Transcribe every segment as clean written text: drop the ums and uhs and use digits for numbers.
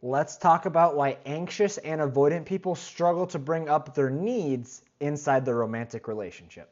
Let's talk about why anxious and avoidant people struggle to bring up their needs inside the romantic relationship.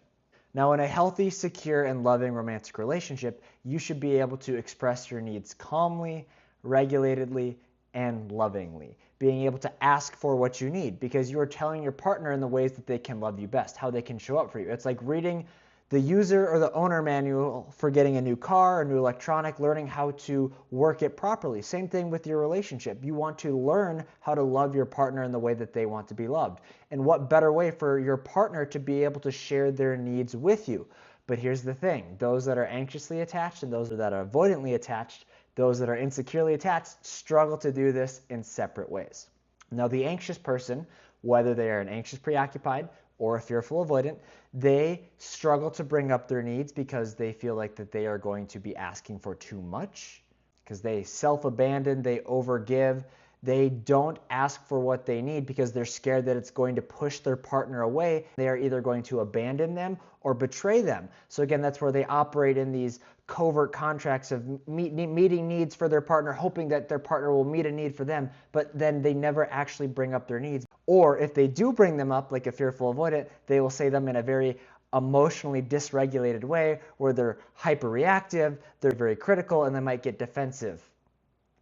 Now, in a healthy, secure, and loving romantic relationship, you should be able to express your needs calmly, regulatedly, and lovingly. Being able to ask for what you need because you are telling your partner in the ways that they can love you best, how they can show up for you. It's like reading the user or the owner manual for getting a new car, a new electronic, learning how to work it properly. Same thing with your relationship. You want to learn how to love your partner in the way that they want to be loved. And what better way for your partner to be able to share their needs with you? But here's the thing. Those that are anxiously attached and those that are avoidantly attached, those that are insecurely attached, struggle to do this in separate ways. Now, the anxious person, whether they are an anxious preoccupied or a fearful avoidant, they struggle to bring up their needs because they feel like that they are going to be asking for too much, because they self-abandon, they overgive, they don't ask for what they need because they're scared that it's going to push their partner away. They are either going to abandon them or betray them. So again, that's where they operate in these covert contracts of meeting needs for their partner, hoping that their partner will meet a need for them, but then they never actually bring up their needs. Or if they do bring them up, like a fearful avoidant, they will say them in a very emotionally dysregulated way where they're hyperreactive, they're very critical, and they might get defensive.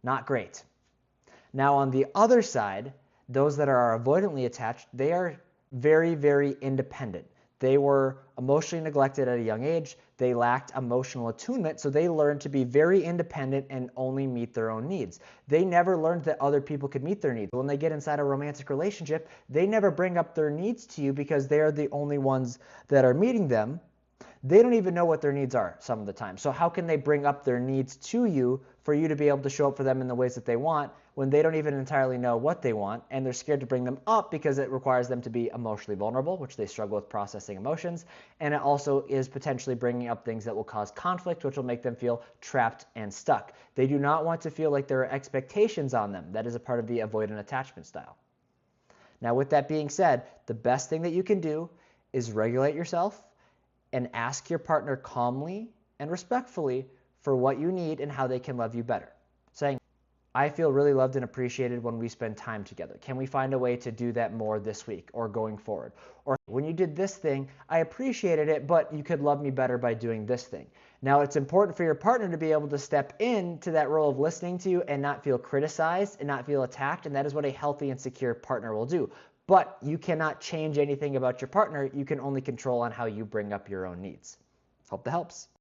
Not great. Now on the other side, those that are avoidantly attached, they are very, very independent. They were emotionally neglected at a young age. They lacked emotional attunement, so they learned to be very independent and only meet their own needs. They never learned that other people could meet their needs. When they get inside a romantic relationship, they never bring up their needs to you because they're the only ones that are meeting them. They don't even know what their needs are some of the time. So how can they bring up their needs to you for you to be able to show up for them in the ways that they want when they don't even entirely know what they want, and they're scared to bring them up because it requires them to be emotionally vulnerable, which they struggle with processing emotions, and it also is potentially bringing up things that will cause conflict, which will make them feel trapped and stuck. They do not want to feel like there are expectations on them. That is a part of the avoidant attachment style. Now, with that being said, the best thing that you can do is regulate yourself and ask your partner calmly and respectfully for what you need and how they can love you better. Saying, I feel really loved and appreciated when we spend time together. Can we find a way to do that more this week or going forward? Or when you did this thing, I appreciated it, but you could love me better by doing this thing. Now, it's important for your partner to be able to step into that role of listening to you and not feel criticized and not feel attacked, and that is what a healthy and secure partner will do. But you cannot change anything about your partner. You can only control on how you bring up your own needs. Hope that helps.